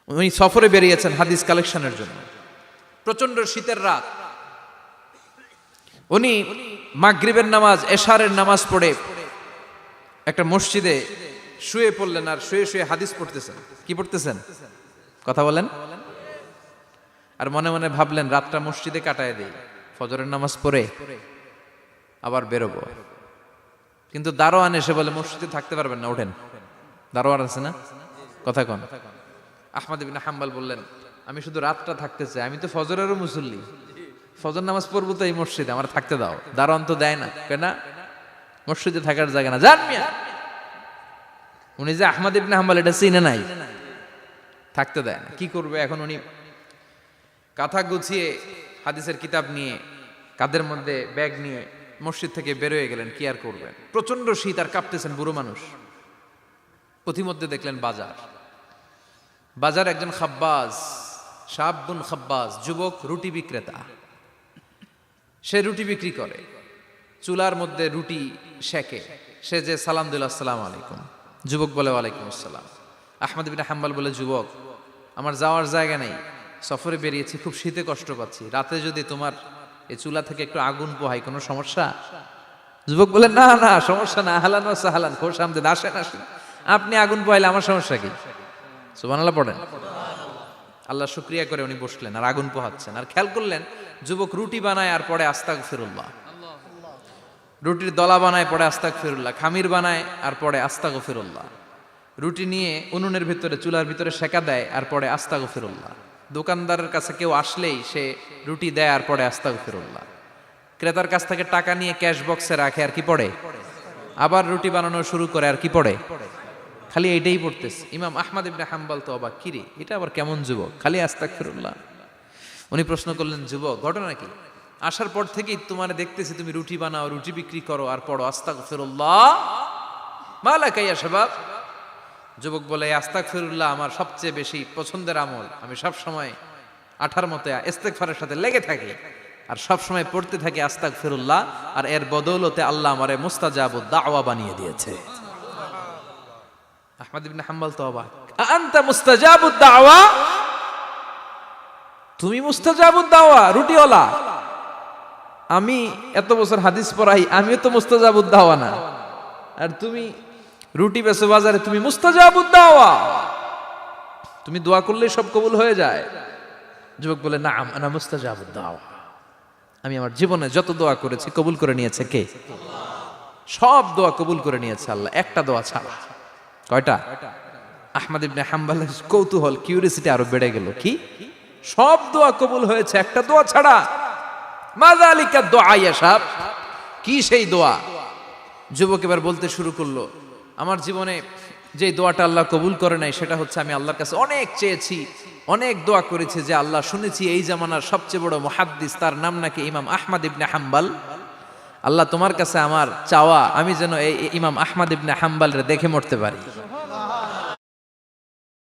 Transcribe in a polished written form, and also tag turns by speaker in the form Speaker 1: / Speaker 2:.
Speaker 1: উনি সফরে বেরিয়েছেন হাদিস কালেকশনের জন্য। প্রচন্ড শীতের রাত, উনি মাগরিবের নামাজ, এশারের নামাজ পড়ে একটা মসজিদে শুয়ে পড়লেন, আর শুয়ে শুয়ে হাদিস পড়তেছেন। কি পড়তেছেন? কথা বলেন। আর মনে মনে ভাবলেন রাতটা মসজিদে কাটায় দেই, ফজরের নামাজ পড়ে আবার বেরোবো। কিন্তু দারোয়ান এসে বলে মসজিদে থাকতে পারবেন না, ওঠেন। দারোয়ান আছে না? কথা কন। আহমদ ইবনে হাম্বল বললেন আমি শুধু রাতটা থাকতে চাই, আমি তো ফজরেরও মুসল্লি, ফজর নামাজ পড়বো তো এই মসজিদে, আমার থাকতে দাও। দারোয়ান তো দেয় না, কেন? মসজিদে থাকার জায়গা না, জান মিয়া। উনি যে আহমদ ইবনে হাম্বল এটা চিনে নাই, থাকতে দেয় না। কি করবে এখন? উনি কাঁথা গুছিয়ে হাদিসের কিতাব নিয়ে কাঁধের মধ্যে ব্যাগ নিয়ে মসজিদ থেকে বেরোয় গেলেন। কি আর করবেন, প্রচন্ড শীত, আর কাঁপতেছেন, বুড়ো মানুষ। পথিমধ্যে দেখলেন বাজার। বাজার একজন খাব্বাজ, শাবুন খাব্বাজ, যুবক রুটি বিক্রেতা। সে রুটি বিক্রি করে, চুলার মধ্যে রুটি সেকে। সে যে সালাম দিল, আসসালামু আলাইকুম। যুবক বলে ওয়ালাইকুম আসসালাম। আহমদ ইবনে হাম্বল বলে যুবক, আমার যাওয়ার জায়গা নেই, সফরে বেরিয়েছি, খুব শীতে কষ্ট পাচ্ছি, রাতে যদি তোমার এই চুলা থেকে একটু আগুন পোহাই কোনো সমস্যা? যুবক বলে না না, সমস্যা না, আহলান ওয়া সাহলান, খোশ আমদেদ, আসেন আসেন, আপনি আগুন পোহাইলে আমার সমস্যা কি? সুবহানাল্লাহ পড়েন। আল্লাহ শুকরিয়া করে উনি বসলেন আর আগুন পোহাচ্ছেন। আর খেয়াল করলেন যুবক রুটি বানায় আর পড়ে আস্তাগফিরুল্লাহ, রুটির দলা বানায় পড়ে আস্তাগফিরুল্লাহ, খামির বানায় আর পড়ে আস্তাগফিরুল্লাহ, রুটি নিয়ে উনুনের ভিতরে চুলার ভিতরে সেকা দেয় আর পড়ে আস্তাগফিরুল্লাহ। দোকানদারের কাছে কেউ আসলেই সে রুটি দেয় আর পড়ে আস্তাগফিরুল্লাহ। ক্রেতার কাছ থেকে টাকা নিয়ে ক্যাশ বক্সে রাখে আর কি পড়ে, আবার রুটি বানানো শুরু করে আর কি পড়ে, খালি এইটাই পড়তেছে। ইমাম আহমদ ইবনে হাম্বল তো অবাক, কিরে এটা আবার কেমন যুবক, খালি আস্তাগফিরুল্লাহ। উনি প্রশ্ন করলেন যুবক ঘটনা কি? আসার পর থেকেই তোমার দেখতেছি তুমি রুটি বানাও, রুটি বিক্রি করো আর পড়ো আস্তাগফিরুল্লাহ, মালাকা ইয়া শাবাব। যুবক বলে আস্তাগফিরুল্লাহ আমার সবচেয়ে বেশি পছন্দের আমল, আমি সব সময় আঠার মতো ইস্তেগফারের সাথে লেগে থাকি আর সব সময় পড়তে থাকি আস্তাগফিরুল্লাহ, আর এর বদৌলতে আল্লাহ আমারে মুস্তাজাবুদ দাওয়া বানিয়ে দিয়েছে। আহমদ ইবনে হাম্বল তো অবাক, আনতা মুস্তাজাবুদ দাওয়া, তুমি মুস্তাজাবুদ দাওয়া, রুটিওয়ালা। আমি এত বছর হাদিস পড়াই, আমিও তো মুস্তাজাবুদ দাওয়া না, আর তুমি রুটি বেচো বাজারে, তুমি মুস্তাজাবুদ দাওয়া, তুমি দোয়া করলেই সব কবুল হয়ে যায়। যুবক বলে নাম আনা মুস্তাজাবুদ দাওয়া, আমি আমার জীবনে যত দোয়া করেছি কবুল করে নিয়েছে কে? সব দোয়া কবুল করে নিয়েছে আল্লাহ, একটা দোয়া ছাড়া। কয়টা? আহমদ ইবনে হাম্বলের কৌতূহল, কিউরিয়াসিটি আরো বেড়ে গেল। কি? সব দোয়া কবুল হয়েছে, একটা দোয়া ছাড়া। মাযালিকা দুআ ইয়া শাব, কি সেই দোয়া? যুবক এবার বলতে শুরু করলো, আমার জীবনে যে দোয়াটা আল্লাহ কবুল করে নাই সেটা হচ্ছে আমি আল্লাহর কাছে অনেক চেয়েছি, অনেক দোয়া করেছি যে আল্লাহ, শুনেছি এই জামানার সবচেয়ে বড় মুহাদ্দিস, তার নাম নাকি ইমাম আহমদ ইবনে হাম্বল। আল্লাহ তোমার কাছে আমার চাওয়া আমি যেন এই ইমাম আহমদ ইবনে হাম্বলরে দেখে মরতে পারি।